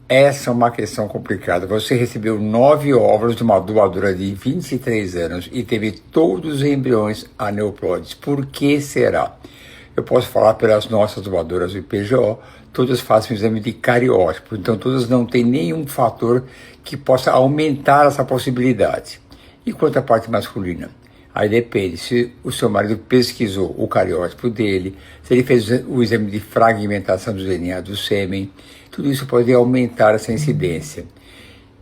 Essa é uma questão complicada. Você recebeu 9 óvulos de uma doadora de 23 anos e teve todos os embriões aneuploides. Por que será? Eu posso falar pelas nossas doadoras do IPGO, todas fazem o exame de cariótipo, então todas não têm nenhum fator que possa aumentar essa possibilidade. E quanto à parte masculina? Aí depende, se o seu marido pesquisou o cariótipo dele, se ele fez o exame de fragmentação do DNA do sêmen, tudo isso pode aumentar essa incidência.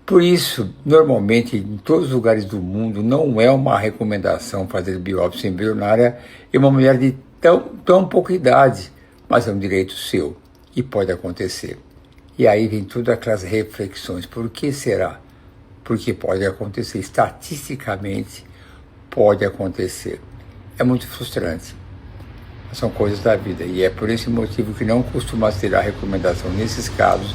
Por isso, normalmente, em todos os lugares do mundo, não é uma recomendação fazer biópsia embrionária em uma mulher de tão pouca idade, mas é um direito seu e pode acontecer. E aí vem todas aquelas reflexões. Por que será? Porque pode acontecer. Estatisticamente, pode acontecer. É muito frustrante. São coisas da vida e é por esse motivo que não costuma ser a recomendação nesses casos.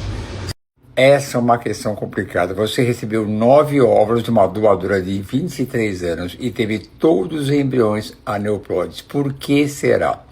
Essa é uma questão complicada. Você recebeu 9 óvulos de uma doadora de 23 anos e teve todos os embriões aneuploides. Por que será?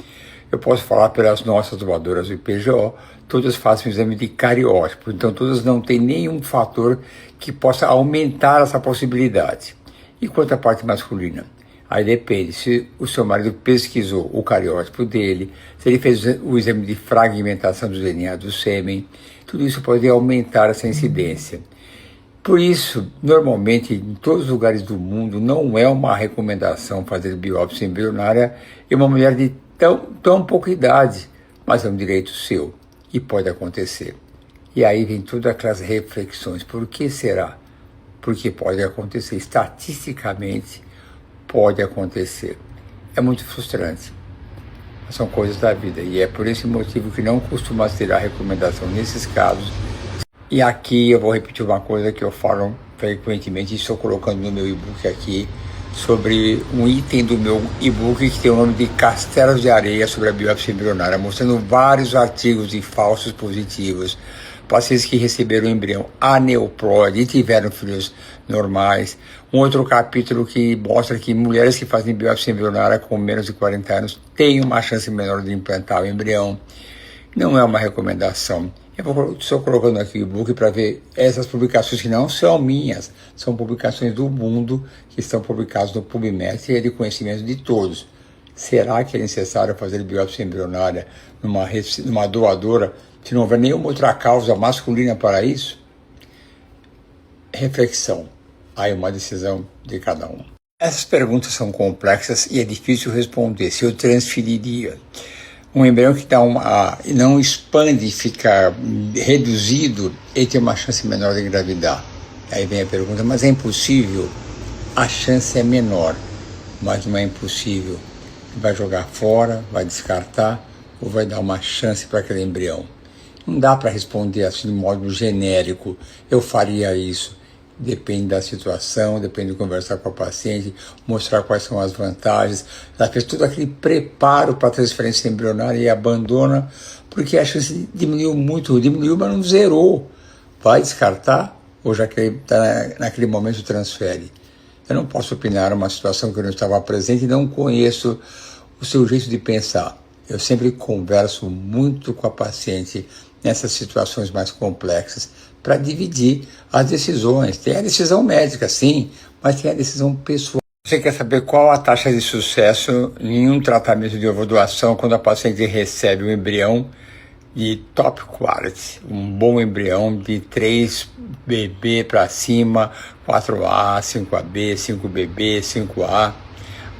Eu posso falar pelas nossas doadoras do IPGO, todas fazem o exame de cariótipo, então todas não têm nenhum fator que possa aumentar essa possibilidade. E quanto à parte masculina? Aí depende, se o seu marido pesquisou o cariótipo dele, se ele fez o exame de fragmentação do DNA do sêmen, tudo isso pode aumentar essa incidência. Por isso, normalmente, em todos os lugares do mundo, não é uma recomendação fazer biópsia embrionária em uma mulher de tão pouca idade, mas é um direito seu e pode acontecer. E aí vem todas aquelas reflexões. Por que será? Porque pode acontecer. Estatisticamente, pode acontecer. É muito frustrante. São coisas da vida e é por esse motivo que não costuma ser a recomendação nesses casos. E aqui eu vou repetir uma coisa que eu falo frequentemente, estou colocando no meu e-book aqui, sobre um item do meu e-book que tem o nome de Castelos de Areia sobre a biópsia embrionária, mostrando vários artigos de falsos positivos, pacientes que receberam o embrião aneuploide e tiveram filhos normais. Um outro capítulo que mostra que mulheres que fazem biópsia embrionária com menos de 40 anos têm uma chance menor de implantar o embrião. Não é uma recomendação. Eu estou colocando aqui o e-book para ver essas publicações que não são minhas, são publicações do mundo que estão publicadas no PubMed e é de conhecimento de todos. Será que é necessário fazer biópsia embrionária numa doadora se não houver nenhuma outra causa masculina para isso? Reflexão. Aí uma decisão de cada um. Essas perguntas são complexas e é difícil responder. Se eu transferiria um embrião que não expande, fica reduzido, ele tem uma chance menor de engravidar. Aí vem a pergunta, mas é impossível? A chance é menor, mas não é impossível. Vai jogar fora, vai descartar ou vai dar uma chance para aquele embrião? Não dá para responder assim de modo genérico, eu faria isso. Depende da situação, depende de conversar com a paciente, mostrar quais são as vantagens. Ela fez todo aquele preparo para a transferência embrionária e abandona, porque a chance diminuiu muito, mas não zerou. Vai descartar ou já que ele está naquele momento transfere? Eu não posso opinar uma situação que eu não estava presente e não conheço o seu jeito de pensar. Eu sempre converso muito com a paciente nessas situações mais complexas para dividir as decisões. Tem a decisão médica, sim, mas tem a decisão pessoal. Você quer saber qual a taxa de sucesso em um tratamento de ovodoação quando a paciente recebe um embrião de top quality, um bom embrião de 3BB para cima, 4A, 5AB, 5BB, 5A.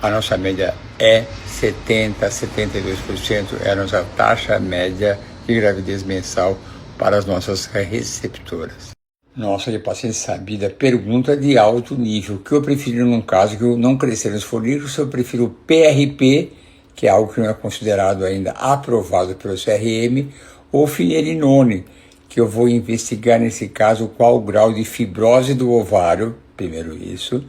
A nossa média é 70%, 72%, é a nossa taxa média de gravidez mensal para as nossas receptoras. Nossa, de paciente sabida, pergunta de alto nível. O que eu prefiro num caso que eu não crescer nos folículos, se eu prefiro o PRP, que é algo que não é considerado ainda aprovado pelo CRM, ou finerenone, que eu vou investigar nesse caso qual o grau de fibrose do ovário, primeiro isso,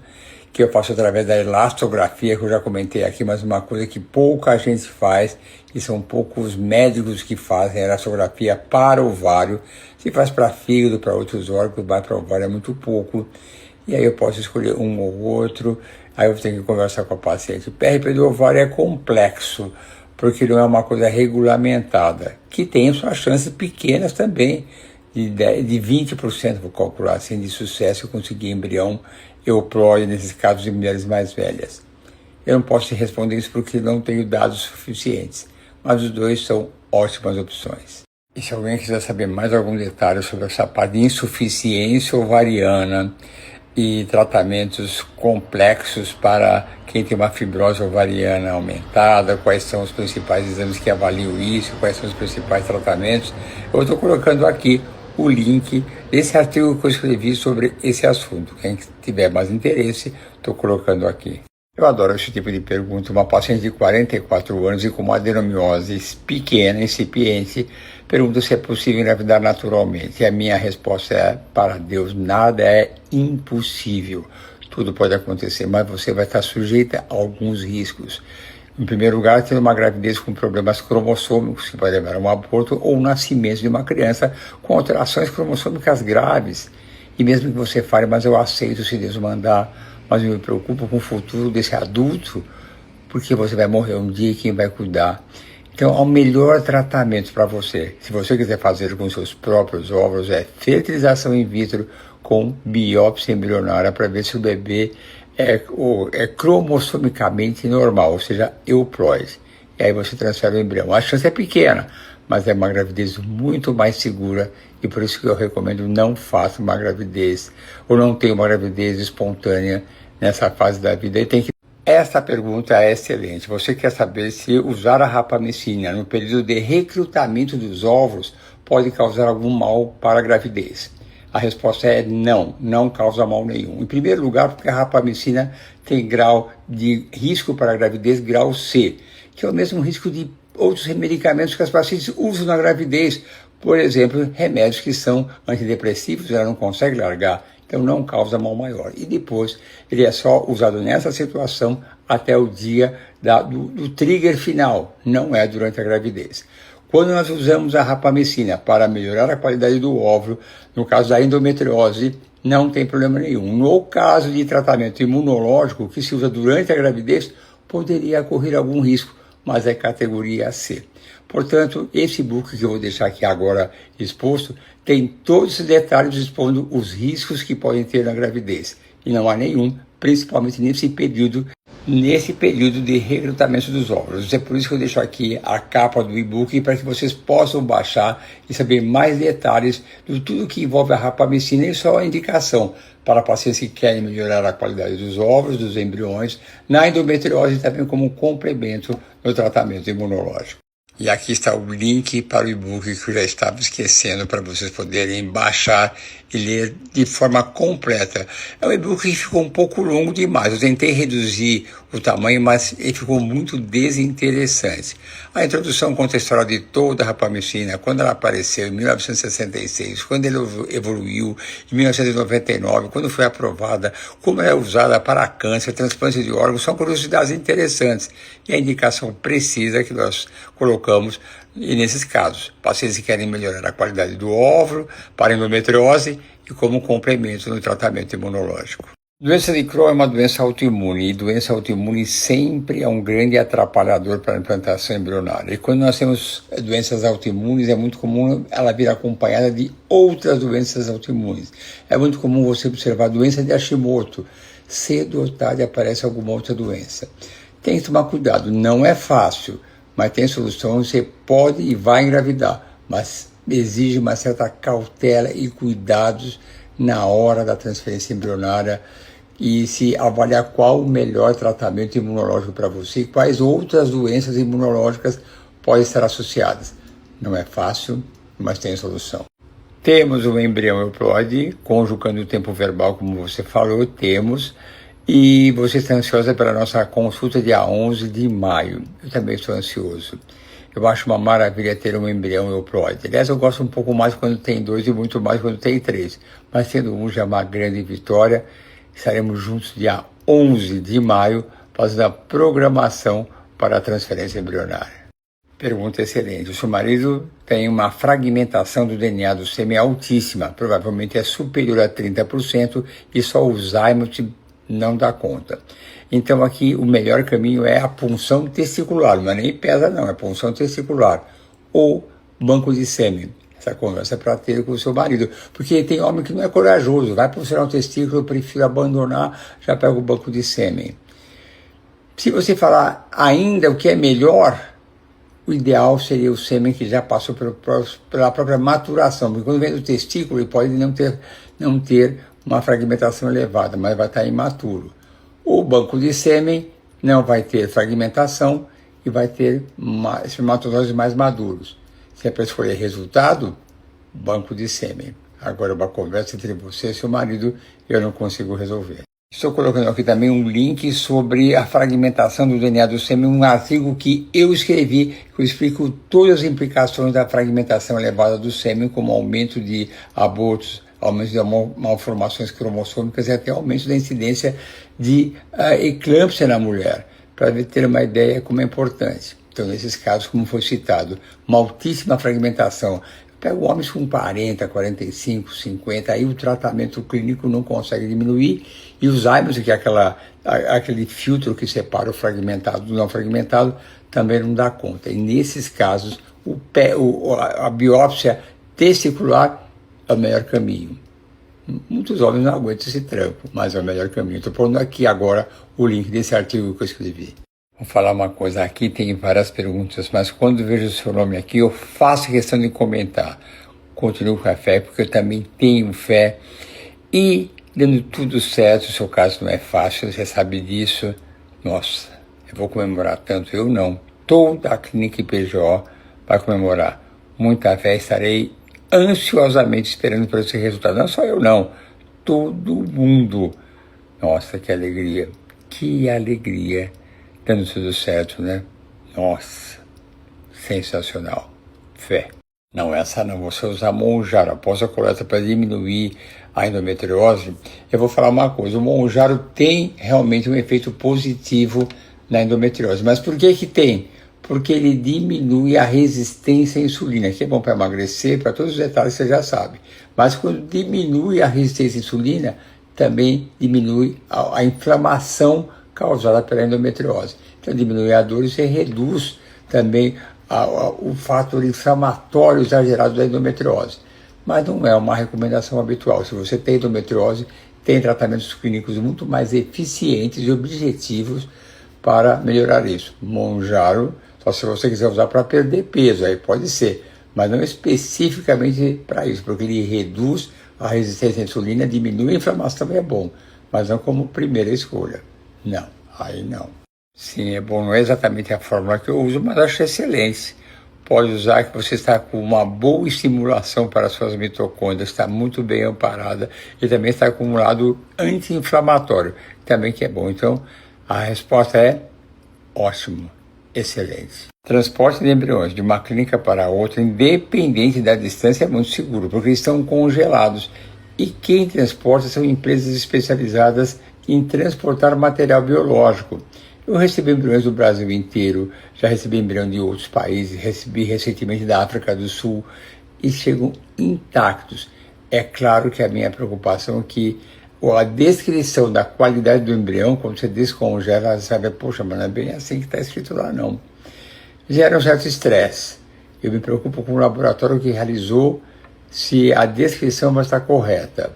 que eu faço através da elastografia, que eu já comentei aqui, mas uma coisa que pouca gente faz, e são poucos médicos que fazem a elastografia para o ovário. Se faz para fígado, para outros órgãos, mas para o ovário é muito pouco. E aí eu posso escolher um ou outro, aí eu tenho que conversar com a paciente. O PRP do ovário é complexo, porque não é uma coisa regulamentada, que tem suas chances pequenas também de 20%, vou calcular assim, de sucesso, eu consegui embrião euploide, nesses casos de mulheres mais velhas. Eu não posso te responder isso porque não tenho dados suficientes, mas os dois são ótimas opções. E se alguém quiser saber mais algum detalhe sobre essa parte de insuficiência ovariana e tratamentos complexos para quem tem uma fibrose ovariana aumentada, quais são os principais exames que avaliam isso, quais são os principais tratamentos, eu estou colocando aqui o link desse artigo que eu escrevi sobre esse assunto. Quem tiver mais interesse, estou colocando aqui. Eu adoro esse tipo de pergunta. Uma paciente de 44 anos e com uma adenomiose pequena, incipiente, pergunta se é possível engravidar naturalmente. E a minha resposta é, para Deus, nada é impossível. Tudo pode acontecer, mas você vai estar sujeita a alguns riscos. Em primeiro lugar, tendo uma gravidez com problemas cromossômicos, que pode levar a um aborto ou o nascimento de uma criança com alterações cromossômicas graves. E mesmo que você fale, mas eu aceito se Deus mandar, mas eu me preocupo com o futuro desse adulto, porque você vai morrer um dia e quem vai cuidar? Então, o melhor tratamento para você, se você quiser fazer com seus próprios óvulos, é fertilização in vitro com biópsia embrionária para ver se o bebê é cromossomicamente normal, ou seja, euploide. E aí você transfere o embrião. A chance é pequena, mas é uma gravidez muito mais segura e por isso que eu recomendo não faça uma gravidez ou não tenha uma gravidez espontânea nessa fase da vida. E tem que... Essa pergunta é excelente. Você quer saber se usar a rapamicina no período de recrutamento dos óvulos pode causar algum mal para a gravidez? A resposta é não, não causa mal nenhum. Em primeiro lugar, porque a rapamicina tem grau de risco para a gravidez, grau C, que é o mesmo risco de outros medicamentos que as pacientes usam na gravidez. Por exemplo, remédios que são antidepressivos, ela não consegue largar, então não causa mal maior. E depois, ele é só usado nessa situação até o dia do trigger final, não é durante a gravidez. Quando nós usamos a rapamicina para melhorar a qualidade do óvulo, no caso da endometriose, não tem problema nenhum. No caso de tratamento imunológico que se usa durante a gravidez, poderia ocorrer algum risco, mas é categoria C. Portanto, esse book que eu vou deixar aqui agora exposto, tem todos os detalhes expondo os riscos que podem ter na gravidez. E não há nenhum, principalmente nesse período de recrutamento dos óvulos. É por isso que eu deixo aqui a capa do e-book para que vocês possam baixar e saber mais detalhes de tudo que envolve a rapamicina e só a indicação para pacientes que querem melhorar a qualidade dos óvulos, dos embriões, na endometriose também como complemento no tratamento imunológico. E aqui está o link para o e-book que eu já estava esquecendo para vocês poderem baixar e ler de forma completa. É um e-book que ficou um pouco longo demais. Eu tentei reduzir o tamanho, mas ele ficou muito desinteressante. A introdução conta a história de toda a rapamicina, quando ela apareceu em 1966, quando ele evoluiu em 1999, quando foi aprovada, como ela é usada para câncer, transplante de órgãos, são curiosidades interessantes e a indicação precisa que nós colocamos. E nesses casos, pacientes que querem melhorar a qualidade do óvulo, para endometriose e como complemento no tratamento imunológico. Doença de Crohn é uma doença autoimune e doença autoimune sempre é um grande atrapalhador para a implantação embrionária. E quando nós temos doenças autoimunes, é muito comum ela vir acompanhada de outras doenças autoimunes. É muito comum você observar a doença de Hashimoto. Cedo ou tarde aparece alguma outra doença. Tem que tomar cuidado, não é fácil, mas tem solução, você pode e vai engravidar, mas exige uma certa cautela e cuidados na hora da transferência embrionária e se avaliar qual o melhor tratamento imunológico para você e quais outras doenças imunológicas podem estar associadas. Não é fácil, mas tem solução. Temos o embrião euploide, conjugando o tempo verbal, como você falou, temos. E você está ansiosa pela nossa consulta dia 11 de maio. Eu também estou ansioso. Eu acho uma maravilha ter um embrião euploide. Aliás, eu gosto um pouco mais quando tem 2 e muito mais quando tem 3. Mas tendo um já é uma grande vitória. Estaremos juntos dia 11 de maio fazendo a programação para a transferência embrionária. Pergunta excelente. O seu marido tem uma fragmentação do DNA do sêmen altíssima. Provavelmente é superior a 30% e só o Alzheimer não dá conta. Então aqui o melhor caminho é a punção testicular, não é nem pedra não, é punção testicular ou banco de sêmen. essa conversa para ter com o seu marido. Porque tem homem que não é corajoso, vai funcionar o testículo, eu prefiro abandonar, já pega o banco de sêmen. Se você falar ainda o que é melhor, o ideal seria o sêmen que já passou pela própria maturação, porque quando vem do testículo ele pode não ter uma fragmentação elevada, mas vai estar imaturo. O banco de sêmen não vai ter fragmentação e vai ter espermatozoides mais maduros. Se é para escolher resultado, banco de sêmen. Agora, uma conversa entre você e seu marido, eu não consigo resolver. Estou colocando aqui também um link sobre a fragmentação do DNA do sêmen, um artigo que eu escrevi, que eu explico todas as implicações da fragmentação elevada do sêmen, como aumento de abortos, aumento de malformações cromossômicas e até aumento da incidência de eclâmpsia na mulher, para ter uma ideia como é importante. Então, nesses casos, como foi citado, uma altíssima fragmentação. Pega homens com 40, 45, 50, aí o tratamento clínico não consegue diminuir, e o Zymus, que é aquele filtro que separa o fragmentado do não fragmentado, também não dá conta. E nesses casos, a biópsia testicular é o melhor caminho. Muitos homens não aguentam esse tranco, mas é o melhor caminho. Estou pondo aqui agora o link desse artigo que eu escrevi. Vou falar uma coisa, aqui tem várias perguntas, mas quando vejo o seu nome aqui, eu faço questão de comentar. Continuo com a fé, porque eu também tenho fé. E, dando tudo certo, o seu caso não é fácil, você sabe disso. Nossa, eu vou comemorar tanto, eu não. Toda a clínica IPGO vai comemorar. Muita fé, estarei ansiosamente esperando por esse resultado. Não só eu, não. Todo mundo. Nossa, que alegria. Que alegria. Dando tudo certo, né? Nossa, sensacional. Fé. Não, essa não. Você usar Monjaro após a coleta para diminuir a endometriose. Eu vou falar uma coisa. O Monjaro tem realmente um efeito positivo na endometriose. Mas por que tem? Porque ele diminui a resistência à insulina, que é bom para emagrecer, para todos os detalhes você já sabe. Mas quando diminui a resistência à insulina, também diminui a inflamação causada pela endometriose. Então diminui a dor e você reduz também o fator inflamatório exagerado da endometriose. Mas não é uma recomendação habitual. Se você tem endometriose, tem tratamentos clínicos muito mais eficientes e objetivos para melhorar isso. Monjaro, só se você quiser usar para perder peso, aí pode ser, mas não especificamente para isso, porque ele reduz a resistência à insulina, diminui a inflamação e é bom, mas não como primeira escolha. Não, aí não. Sim, é bom, não é exatamente a fórmula que eu uso, mas acho excelente. Pode usar que você está com uma boa estimulação para as suas mitocôndrias, está muito bem amparada e também está acumulado anti-inflamatório, também que é bom. Então, a resposta é ótimo, excelente. Transporte de embriões de uma clínica para outra, independente da distância, é muito seguro, porque eles estão congelados. E quem transporta são empresas especializadas em transportar material biológico. Eu recebi embriões do Brasil inteiro, já recebi embrião de outros países, recebi recentemente da África do Sul e chegam intactos. É claro que a minha preocupação é que a descrição da qualidade do embrião, quando você descongela, você sabe, poxa, mas não é bem assim que está escrito lá, não. Gera um certo estresse. Eu me preocupo com o laboratório que realizou se a descrição vai estar correta.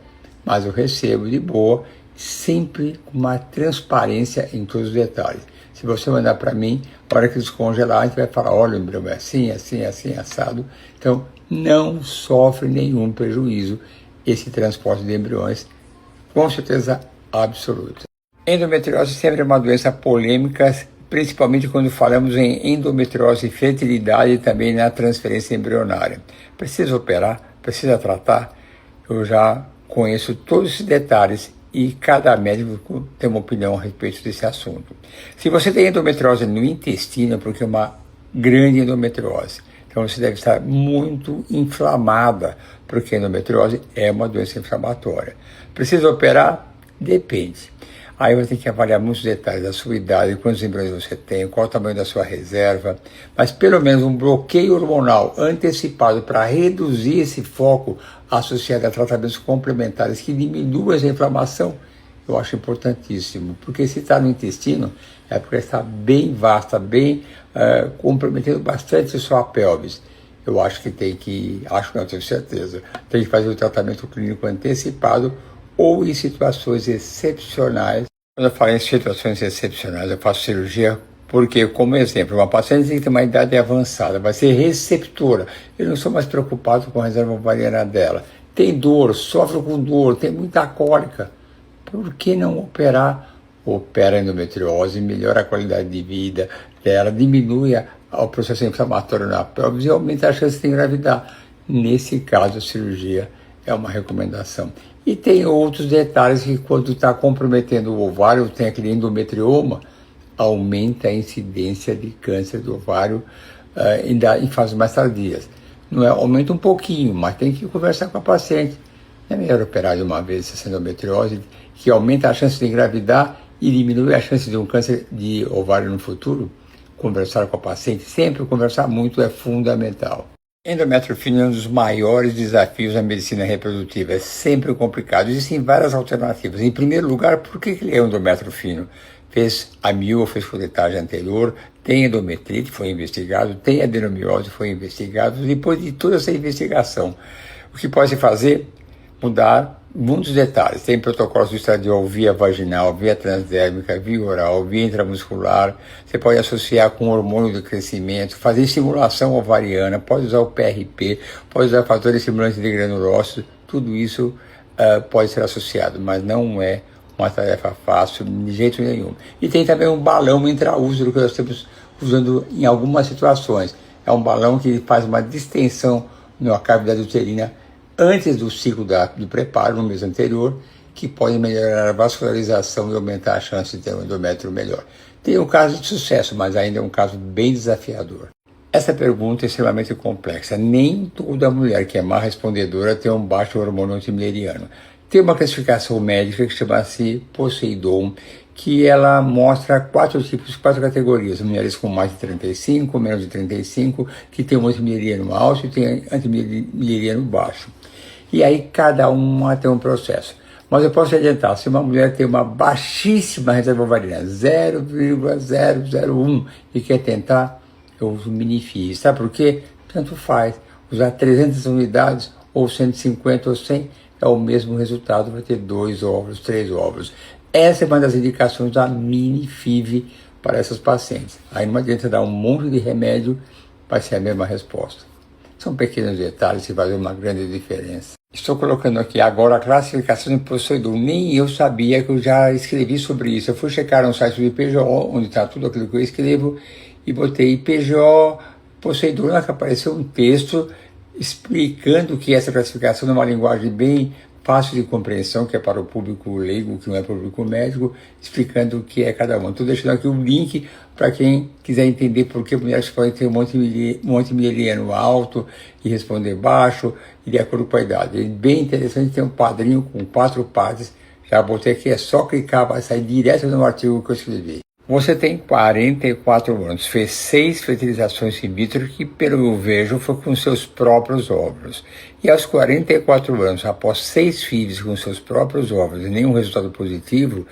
Mas eu recebo de boa, sempre com uma transparência em todos os detalhes. Se você mandar para mim, na hora que descongelar, a gente vai falar, olha, o embrião é assim, assim, assim, assado. Então, não sofre nenhum prejuízo esse transporte de embriões, com certeza absoluta. Endometriose sempre é uma doença polêmica, principalmente quando falamos em endometriose e fertilidade e também na transferência embrionária. Precisa operar? Precisa tratar? Eu já conheço todos esses detalhes e cada médico tem uma opinião a respeito desse assunto. Se você tem endometriose no intestino, porque é uma grande endometriose, então você deve estar muito inflamada, porque a endometriose é uma doença inflamatória. Precisa operar? Depende. Aí você tem que avaliar muitos detalhes da sua idade, quantos embriões você tem, qual o tamanho da sua reserva, mas pelo menos um bloqueio hormonal antecipado para reduzir esse foco associado a tratamentos complementares que diminuam essa inflamação, eu acho importantíssimo, porque se está no intestino, é porque está bem vasta, bem comprometendo bastante a sua pelvis. eu acho que acho não, tenho certeza, tem que fazer o tratamento clínico antecipado ou em situações excepcionais. Quando eu falo em situações excepcionais, eu faço cirurgia porque, como exemplo, uma paciente que tem uma idade avançada, vai ser receptora, eu não sou mais preocupado com a reserva ovariana dela, tem dor, sofre com dor, tem muita cólica, por que não operar? Opera a endometriose, melhora a qualidade de vida dela, diminui o processo inflamatório na pelvis e aumenta a chance de engravidar. Nesse caso, a cirurgia é uma recomendação. E tem outros detalhes que, quando está comprometendo o ovário, tem aquele endometrioma, aumenta a incidência de câncer do ovário em fases mais tardias. Não é, aumenta um pouquinho, mas tem que conversar com a paciente. É melhor operar de uma vez essa endometriose, que aumenta a chance de engravidar e diminui a chance de um câncer de ovário no futuro. Conversar com a paciente, sempre conversar muito é fundamental. Endométrio fino é um dos maiores desafios da medicina reprodutiva, é sempre complicado. Existem várias alternativas. Em primeiro lugar, por que ele é endométrio fino? Fez amil, fez curetagem anterior, tem endometrite, foi investigado, tem adenomiose, foi investigado. Depois de toda essa investigação, o que pode se fazer? Mudar muitos detalhes. Tem protocolos de estradiol via vaginal, via transdérmica, via oral, via intramuscular. Você pode associar com hormônio de crescimento, fazer estimulação ovariana, pode usar o PRP, pode usar fatores estimulantes de granulócitos. Tudo isso pode ser associado, mas não é uma tarefa fácil de jeito nenhum. E tem também um balão intraútero que nós estamos usando em algumas situações. É um balão que faz uma distensão na cavidade uterina antes do ciclo do preparo, no mês anterior, que pode melhorar a vascularização e aumentar a chance de ter um endométrio melhor. Tem um caso de sucesso, mas ainda é um caso bem desafiador. Essa pergunta é extremamente complexa. Nem toda mulher que é má respondedora tem um baixo hormônio antimileriano. Tem uma classificação médica que chama-se Poseidon, que ela mostra quatro categorias. Mulheres com mais de 35, menos de 35, que tem um antimileriano alto e tem antimileriano baixo. E aí cada uma tem um processo. Mas eu posso adiantar, se uma mulher tem uma baixíssima reserva ovariana, 0,001, e quer tentar, eu uso Minifis. Sabe por quê? Tanto faz. Usar 300 unidades, ou 150 ou 100, é o mesmo resultado, vai ter 2 óvulos, 3 óvulos. Essa é uma das indicações da Minifiv para essas pacientes. Aí não adianta dar um monte de remédio, vai ser a mesma resposta. São pequenos detalhes que fazem uma grande diferença. Estou colocando aqui agora a classificação de Poseidon. Nem eu sabia, que eu já escrevi sobre isso. Eu fui checar no site do IPGO, onde está tudo aquilo que eu escrevo, e botei IPGO Poseidon, que apareceu um texto explicando que essa classificação é uma linguagem bem fácil de compreensão, que é para o público leigo, que não é público médico, explicando o que é cada um. Estou deixando aqui um link para quem quiser entender por que mulheres podem ter um antimileriano alto e responder baixo, e de acordo com a idade. É bem interessante, tem um padrinho com 4 partes, já botei aqui, é só clicar, vai sair direto no artigo que eu escrevi. Você tem 44 anos, fez 6 fertilizações in vitro, que pelo que eu vejo foi com seus próprios óvulos. E aos 44 anos, após 6 filhos com seus próprios óvulos e nenhum resultado positivo,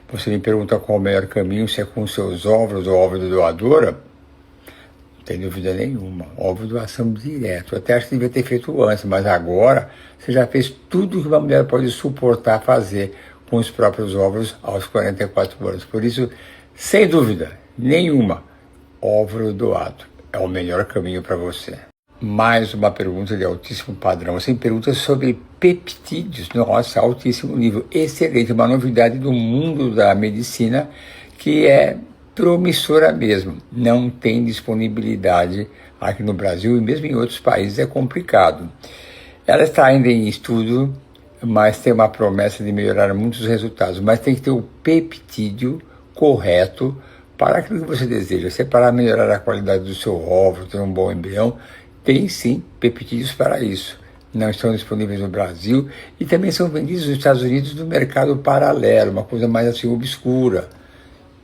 você me pergunta qual é o melhor caminho, se é com seus óvulos ou óvulo doadora? Não tem dúvida nenhuma, óvulo doação direto. Eu até acho que devia ter feito antes, mas agora você já fez tudo que uma mulher pode suportar fazer com os próprios óvulos aos 44 anos. Por isso, sem dúvida nenhuma, óvulo doado é o melhor caminho para você. Mais uma pergunta de altíssimo padrão. Você me pergunta sobre peptídeos. Nossa, altíssimo nível. Excelente, uma novidade do mundo da medicina que é promissora mesmo. Não tem disponibilidade aqui no Brasil e mesmo em outros países é complicado. Ela está ainda em estudo, mas tem uma promessa de melhorar muitos resultados. Mas tem que ter o peptídeo correto para aquilo que você deseja. Se é para melhorar a qualidade do seu óvulo, ter um bom embrião, tem sim peptídeos para isso. Não estão disponíveis no Brasil e também são vendidos nos Estados Unidos no mercado paralelo, uma coisa mais assim obscura.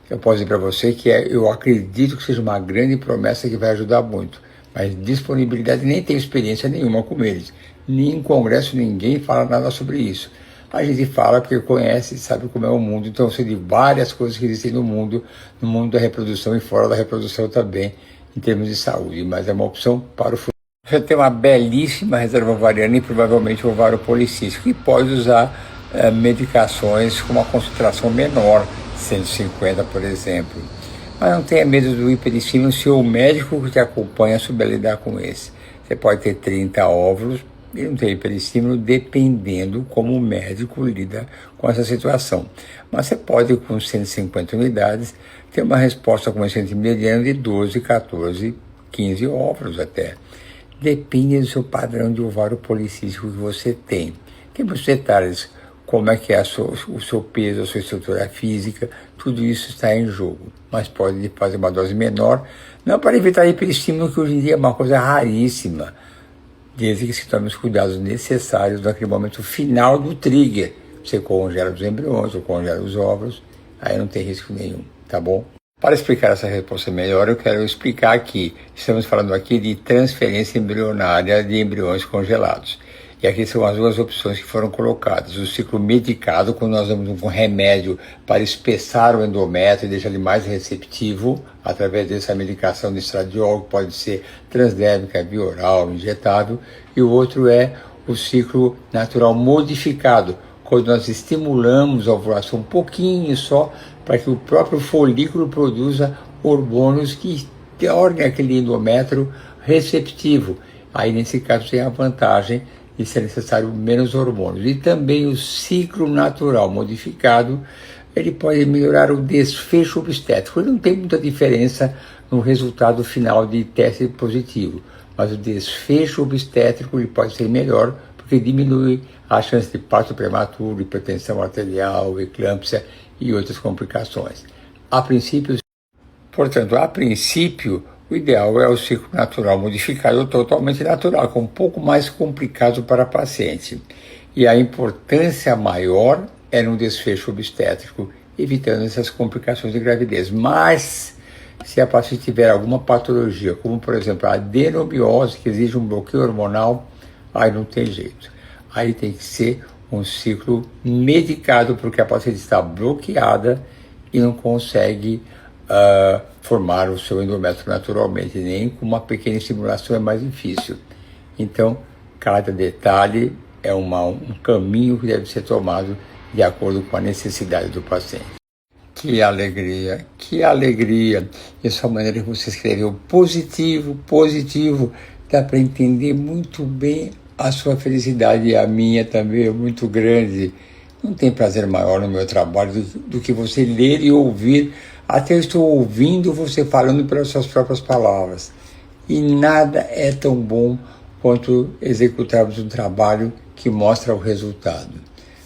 Eu posso dizer para você que eu acredito que seja uma grande promessa que vai ajudar muito, mas disponibilidade, nem tenho experiência nenhuma com eles. Nem em congresso ninguém fala nada sobre isso. A gente fala porque conhece, sabe como é o mundo, então eu sei de várias coisas que existem no mundo da reprodução e fora da reprodução também, em termos de saúde, mas é uma opção para o futuro. Você tem uma belíssima reserva ovariana e provavelmente ovário policístico e pode usar medicações com uma concentração menor, 150, por exemplo. Mas não tenha medo do hiperestímulo se o médico que te acompanha souber lidar com esse. Você pode ter 30 óvulos e não ter hiperestímulo, dependendo como o médico lida com essa situação. Mas você pode, com 150 unidades, ter uma resposta com esse mediano de 12, 14, 15 óvulos até. Depende do seu padrão de ovário policístico que você tem. Tem muitos detalhes, como é que é o seu peso, a sua estrutura física, tudo isso está em jogo. Mas pode fazer uma dose menor, não para evitar hiperestímulo, que hoje em dia é uma coisa raríssima, desde que se tome os cuidados necessários naquele momento final do trigger. Você congela os embriões ou congela os óvulos, aí não tem risco nenhum, tá bom? Para explicar essa resposta melhor, eu quero explicar que estamos falando aqui de transferência embrionária de embriões congelados. E aqui são as duas opções que foram colocadas. O ciclo medicado, quando nós damos um remédio para espessar o endométrio e deixar ele mais receptivo, através dessa medicação de estradiol, que pode ser transdérmica, via oral, injetável. E o outro é o ciclo natural modificado, quando nós estimulamos a ovulação um pouquinho só, para que o próprio folículo produza hormônios que tornem aquele endométrio receptivo. Aí, nesse caso, tem a vantagem de ser necessário menos hormônios. E também o ciclo natural modificado, ele pode melhorar o desfecho obstétrico. Ele não tem muita diferença no resultado final de teste positivo, mas o desfecho obstétrico ele pode ser melhor, porque diminui a chance de parto prematuro, hipertensão arterial, eclâmpsia e outras complicações. Portanto, a princípio, o ideal é o ciclo natural modificado totalmente natural, que é um pouco mais complicado para a paciente. E a importância maior é no desfecho obstétrico, evitando essas complicações de gravidez. Mas, se a paciente tiver alguma patologia, como por exemplo a adenomiose, que exige um bloqueio hormonal, aí não tem jeito. Aí tem que ser um ciclo medicado, porque a paciente está bloqueada e não consegue formar o seu endométrio naturalmente, nem com uma pequena estimulação é mais difícil. Então, cada detalhe é um caminho que deve ser tomado de acordo com a necessidade do paciente. Que alegria, que alegria! Essa maneira que você escreveu, positivo, positivo, dá para entender muito bem a sua felicidade e a minha também é muito grande. Não tem prazer maior no meu trabalho do que você ler e ouvir. Até eu estou ouvindo você falando pelas suas próprias palavras. E nada é tão bom quanto executarmos um trabalho que mostra o resultado.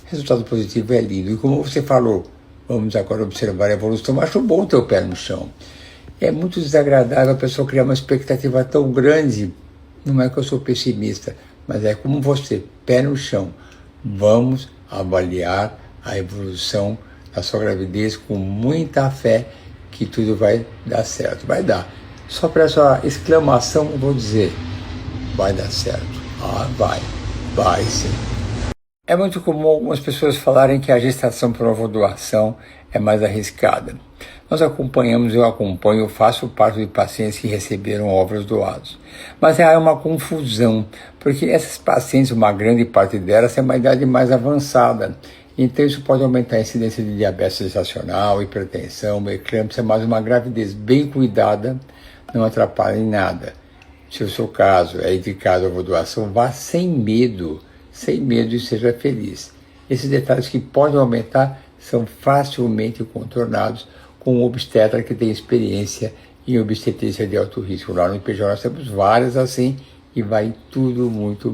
Resultado positivo é lindo. E como você falou, vamos agora observar a evolução. Acho bom ter o pé no chão. É muito desagradável a pessoa criar uma expectativa tão grande. Não é que eu sou pessimista, mas é como você, pé no chão. Vamos avaliar a evolução da sua gravidez com muita fé que tudo vai dar certo. Vai dar. Só para essa exclamação eu vou dizer, vai dar certo. Ah, vai sim. É muito comum algumas pessoas falarem que a gestação por ovulação é mais arriscada. Nós acompanhamos, eu acompanho, faço parte de pacientes que receberam óvulos doados. Mas há uma confusão, porque essas pacientes, uma grande parte delas, tem uma idade mais avançada. Então isso pode aumentar a incidência de diabetes gestacional, hipertensão, eclâmpsia, mas uma gravidez bem cuidada não atrapalha em nada. Se o seu caso é indicado a ovulação, vá sem medo e seja feliz. Esses detalhes que podem aumentar são facilmente contornados com um obstetra que tem experiência em obstetrícia de alto risco. Lá no IPJ nós temos várias assim e vai tudo muito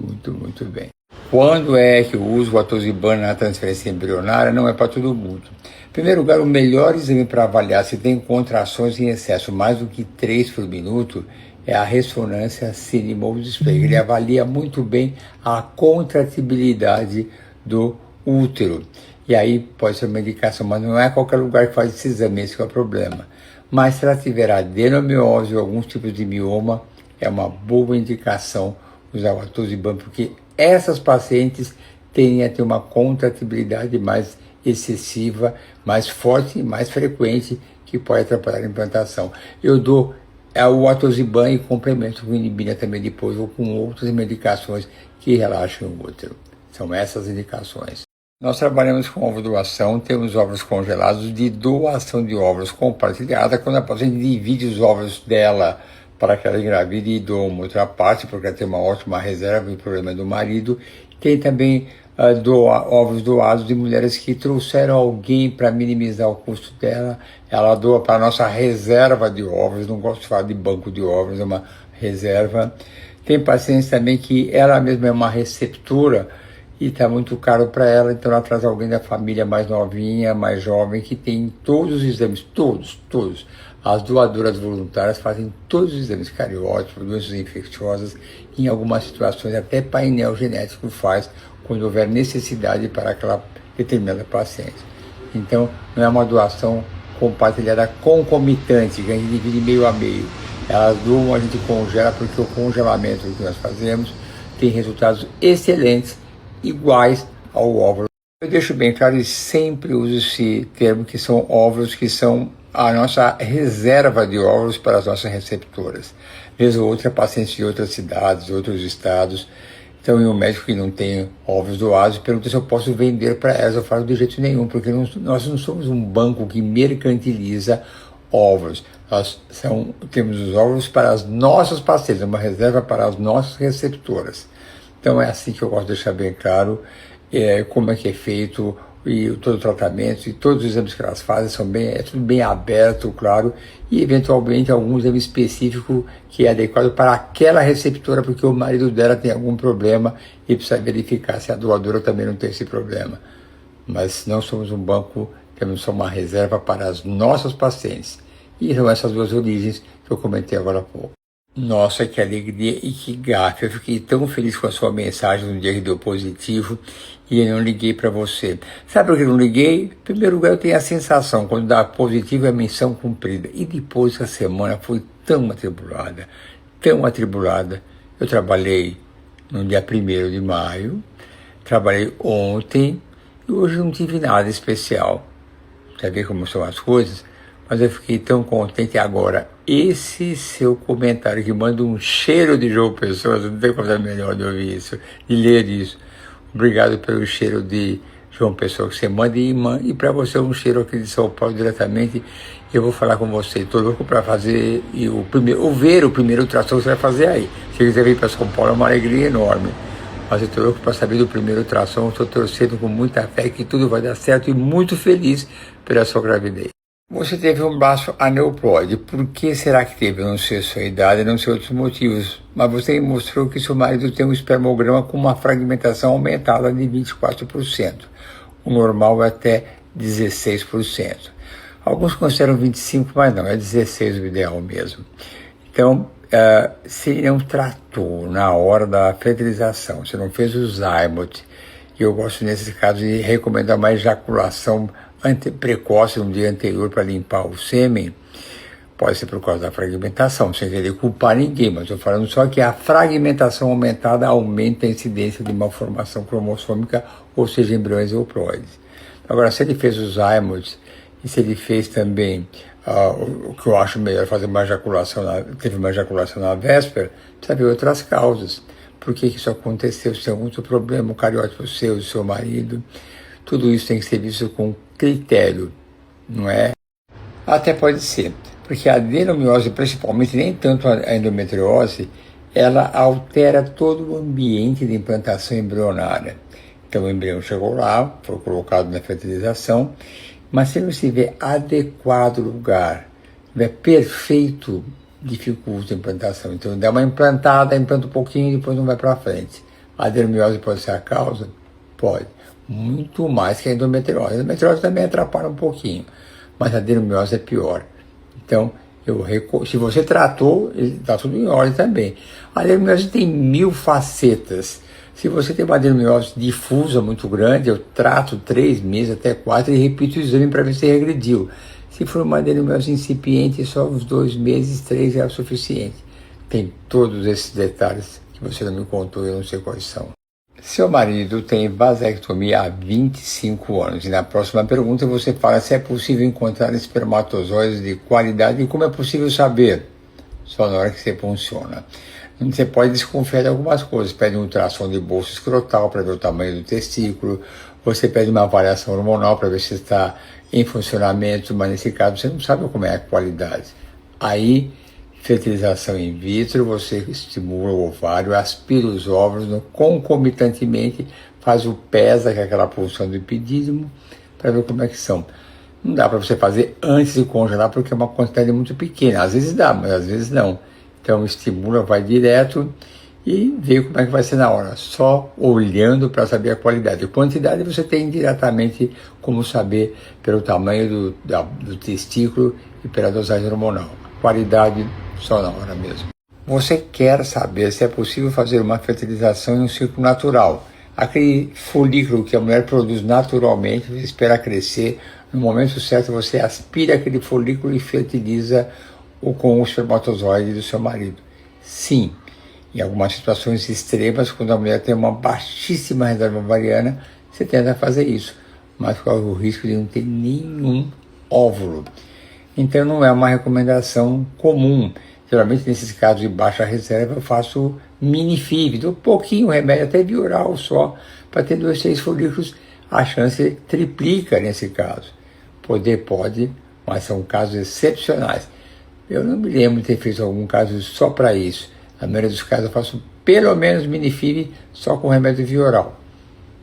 bem. Quando é que eu uso o atozibana na transferência embrionária? Não é para todo mundo. Em primeiro lugar, o melhor exame para avaliar se tem contrações em excesso mais do que 3 por minuto é a ressonância Cinemax Display. Ele avalia muito bem a contratibilidade do útero. E aí pode ser uma indicação, mas não é qualquer lugar que faz esse exame, esse é o problema. Mas se ela tiver adenomiose ou alguns tipos de mioma, é uma boa indicação usar o atozibana, porque essas pacientes tendem a ter uma contratibilidade mais excessiva, mais forte e mais frequente, que pode atrapalhar a implantação. Eu dou é o atosiban e complemento com inibina também depois, ou com outras medicações que relaxam o útero. São essas indicações. Nós trabalhamos com ovo doação, temos óvulos congelados de doação de óvulos compartilhada, quando a paciente divide os óvulos dela para que ela engravide e doa uma outra parte, porque ela tem uma ótima reserva e problema do marido. Tem também óvulos doados de mulheres que trouxeram alguém para minimizar o custo dela. Ela doa para a nossa reserva de óvulos, não gosto de falar de banco de óvulos, é uma reserva. Tem pacientes também que ela mesma é uma receptora e está muito caro para ela, então ela traz alguém da família mais novinha, mais jovem, que tem todos os exames, todos. As doadoras voluntárias fazem todos os exames cariótipos, doenças infecciosas, em algumas situações até painel genético faz, quando houver necessidade para aquela determinada paciente. Então, não é uma doação compartilhada concomitante, que a gente divide meio a meio. Elas doam, a gente congela, porque o congelamento que nós fazemos tem resultados excelentes, iguais ao óvulo. Eu deixo bem claro e sempre uso esse termo, que são óvulos que são a nossa reserva de óvulos para as nossas receptoras. Vez ou outra, pacientes de outras cidades, outros estados. Então, um médico que não tem óvulos doados pergunta se eu posso vender para elas. Eu falo de jeito nenhum, porque nós não somos um banco que mercantiliza óvulos. Temos os óvulos para as nossas pacientes, uma reserva para as nossas receptoras. Então, é assim que eu gosto de deixar bem claro como é que é feito e todo o tratamento e todos os exames que elas fazem é tudo bem aberto, claro, e eventualmente algum exame específico que é adequado para aquela receptora, porque o marido dela tem algum problema e precisa verificar se a doadora também não tem esse problema. Mas não somos um banco, temos só uma reserva para as nossas pacientes. E são essas duas origens que eu comentei agora há pouco. Nossa, que alegria e que gafe. Eu fiquei tão feliz com a sua mensagem no dia que deu positivo e eu não liguei para você. Sabe por que eu não liguei? Em primeiro lugar, eu tenho a sensação, quando dá positivo, é a missão cumprida. E depois, a semana foi tão atribulada. Eu trabalhei no dia 1º de maio, trabalhei ontem e hoje não tive nada especial. Você vê como são as coisas? Mas eu fiquei tão contente agora. Esse seu comentário que manda um cheiro de João Pessoa, não tem coisa melhor de ouvir isso, de ler isso. Obrigado pelo cheiro de João Pessoa que você manda e para você um cheiro aqui de São Paulo diretamente. Eu vou falar com você. Estou louco para fazer o primeiro ultrassom que você vai fazer aí. Se quiser vir para São Paulo é uma alegria enorme. Mas eu estou louco para saber do primeiro ultrassom. Estou torcendo com muita fé que tudo vai dar certo e muito feliz pela sua gravidez. Você teve um braço aneuploide. Por que será que teve? Eu não sei a sua idade, não sei outros motivos. Mas você mostrou que seu marido tem um espermograma com uma fragmentação aumentada de 24%. O normal é até 16%. Alguns consideram 25%, mas não, é 16% o ideal mesmo. Então, se ele não tratou na hora da fertilização, se não fez o zymote, e eu gosto nesse caso de recomendar uma ejaculação precoce no dia anterior para limpar o sêmen, pode ser por causa da fragmentação, sem querer culpar ninguém, mas estou falando só que a fragmentação aumentada aumenta a incidência de malformação cromossômica, ou seja, embriões euploides. Agora, se ele fez os zymotes e se ele fez também o que eu acho melhor, fazer uma ejaculação, teve uma ejaculação na véspera, precisa ver outras causas. Por que isso aconteceu? Se tem algum outro problema, o cariótipo seu, do seu marido, tudo isso tem que ser visto com critério, não é? Até pode ser, porque a adenomiose, principalmente, nem tanto a endometriose, ela altera todo o ambiente de implantação embrionária. Então o embrião chegou lá, foi colocado na fertilização, mas se não se tiver adequado lugar, tiver perfeito, dificulta a implantação. Então dá uma implantada, implanta um pouquinho e depois não vai para frente. A adenomiose pode ser a causa? Pode. Muito mais que a endometriose. A endometriose também atrapalha um pouquinho, mas a adenomiose é pior. Então, se você tratou, está tudo em ordem também. A adenomiose tem 1000 facetas. Se você tem uma adenomiose difusa muito grande, eu trato 3 meses até 4 e repito o exame para ver se regrediu. Se for uma adenomiose incipiente, só uns 2 meses, 3 é o suficiente. Tem todos esses detalhes que você não me contou, eu não sei quais são. Seu marido tem vasectomia há 25 anos. E na próxima pergunta você fala se é possível encontrar espermatozoides de qualidade e como é possível saber. só na hora que você funciona. Você pode desconfiar de algumas coisas, pede um ultrassom de bolsa escrotal para ver o tamanho do testículo, você pede uma avaliação hormonal para ver se está em funcionamento, mas nesse caso você não sabe como é a qualidade. Aí, fertilização in vitro, você estimula o ovário, aspira os óvulos, concomitantemente faz o PESA, que é aquela punção do epidídimo, para ver como é que são. Não dá para você fazer antes de congelar, porque é uma quantidade muito pequena. Às vezes dá, mas às vezes não. Então estimula, vai direto e vê como é que vai ser na hora. Só olhando para saber a qualidade. A quantidade você tem diretamente como saber pelo tamanho do testículo e pela dosagem hormonal. A qualidade só na hora mesmo. Você quer saber se é possível fazer uma fertilização em um ciclo natural. Aquele folículo que a mulher produz naturalmente, você espera crescer, no momento certo você aspira aquele folículo e fertiliza com o espermatozoide do seu marido. Sim, em algumas situações extremas, quando a mulher tem uma baixíssima reserva ovariana, você tenta fazer isso, mas corre o risco de não ter nenhum óvulo. Então não é uma recomendação comum. Geralmente nesses casos de baixa reserva eu faço mini-FIV, dou pouquinho remédio, até bioral só, para ter 2, 3 folículos, a chance triplica nesse caso. Poder pode, mas são casos excepcionais. Eu não me lembro de ter feito algum caso só para isso. Na maioria dos casos eu faço pelo menos mini-FIV só com remédio via oral.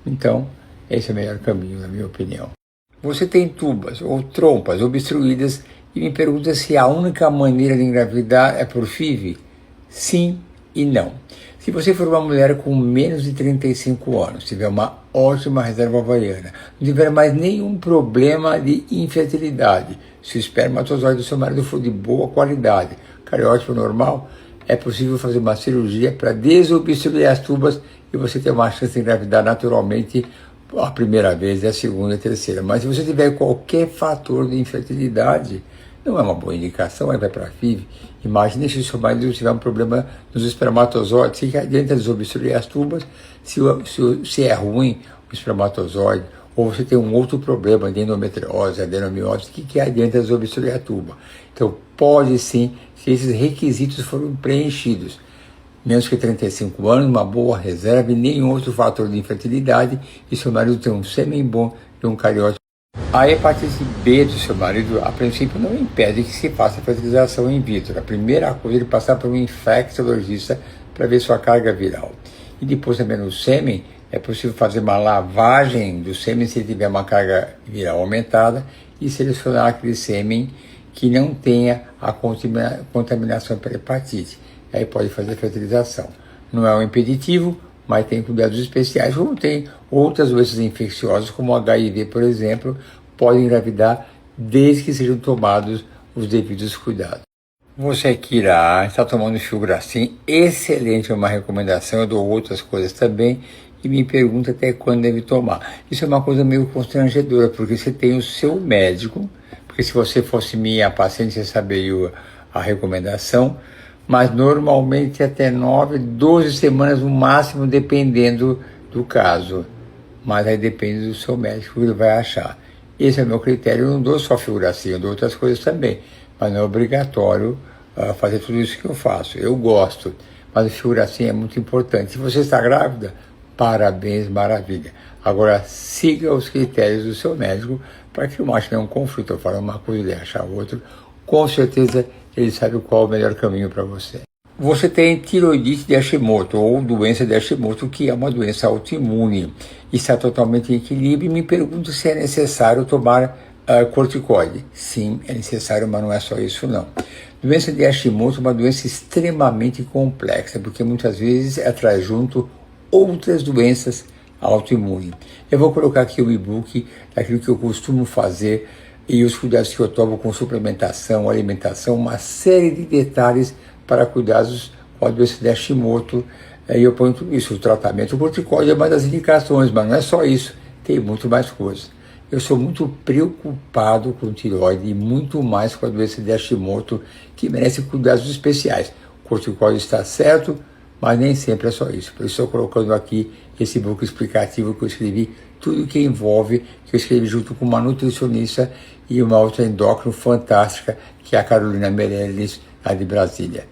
Então, esse é o melhor caminho, na minha opinião. Você tem tubas ou trompas obstruídas e me pergunta se a única maneira de engravidar é por FIV? Sim e não. Se você for uma mulher com menos de 35 anos, tiver uma ótima reserva ovariana, não tiver mais nenhum problema de infertilidade, se o espermatozoide do seu marido for de boa qualidade, cariótipo normal, é possível fazer uma cirurgia para desobstruir as tubas e você ter uma chance de engravidar naturalmente a primeira vez, a segunda e a terceira. Mas se você tiver qualquer fator de infertilidade, não é uma boa indicação, aí vai para a FIV. Imagine se o seu marido tiver um problema nos espermatozoides, que adianta desobstruir as tubas se é ruim o espermatozoide, ou você tem um outro problema de endometriose, adenomiose, que adianta desobstruir a tuba. Então pode sim, se esses requisitos forem preenchidos. Menos que 35 anos, uma boa reserva e nenhum outro fator de infertilidade, e seu marido tem um sêmen bom e um cariótipo. A hepatite B do seu marido, a princípio, não impede que se faça fertilização in vitro. A primeira coisa é ele passar por um infectologista para ver sua carga viral. E depois também no sêmen, é possível fazer uma lavagem do sêmen se ele tiver uma carga viral aumentada e selecionar aquele sêmen que não tenha a contaminação pela hepatite. Aí pode fazer fertilização. Não é um impeditivo, mas tem cuidados especiais, como tem outras doenças infecciosas, como o HIV, por exemplo, podem engravidar desde que sejam tomados os devidos cuidados. Você que está tomando Filgrastim, excelente, é uma recomendação, eu dou outras coisas também, e me pergunta até quando deve tomar. Isso é uma coisa meio constrangedora, porque você tem o seu médico, porque se você fosse minha paciente, você saberia a recomendação, mas normalmente até 9, 12 semanas no máximo, dependendo do caso. Mas aí depende do seu médico, que ele vai achar. Esse é o meu critério, eu não dou só Filgrastim, eu dou outras coisas também, mas não é obrigatório fazer tudo isso que eu faço. Eu gosto, mas o Filgrastim é muito importante. Se você está grávida, parabéns, maravilha. Agora, siga os critérios do seu médico para que não ache nenhum conflito. Eu falo uma coisa e ele achar outra. Com certeza, ele sabe qual é o melhor caminho para você. Você tem tiroidite de Hashimoto, ou doença de Hashimoto, que é uma doença autoimune. Está totalmente em equilíbrio e me pergunto se é necessário tomar corticoide. Sim, é necessário, mas não é só isso não. Doença de Hashimoto é uma doença extremamente complexa, porque muitas vezes traz junto outras doenças autoimunes. Eu vou colocar aqui o e-book daquilo que eu costumo fazer e os cuidados que eu tomo com suplementação, alimentação, uma série de detalhes para cuidados com a doença de Hashimoto. E eu ponho tudo isso. O tratamento, o corticóide é uma das indicações, mas não é só isso, tem muito mais coisas. Eu sou muito preocupado com tireoide e muito mais com a doença de Hashimoto, que merece cuidados especiais. O corticóide está certo, mas nem sempre é só isso. Por isso estou colocando aqui esse book explicativo que eu escrevi, tudo que envolve, que eu escrevi junto com uma nutricionista e uma outra endócrino fantástica, que é a Carolina Meirelles, lá de Brasília.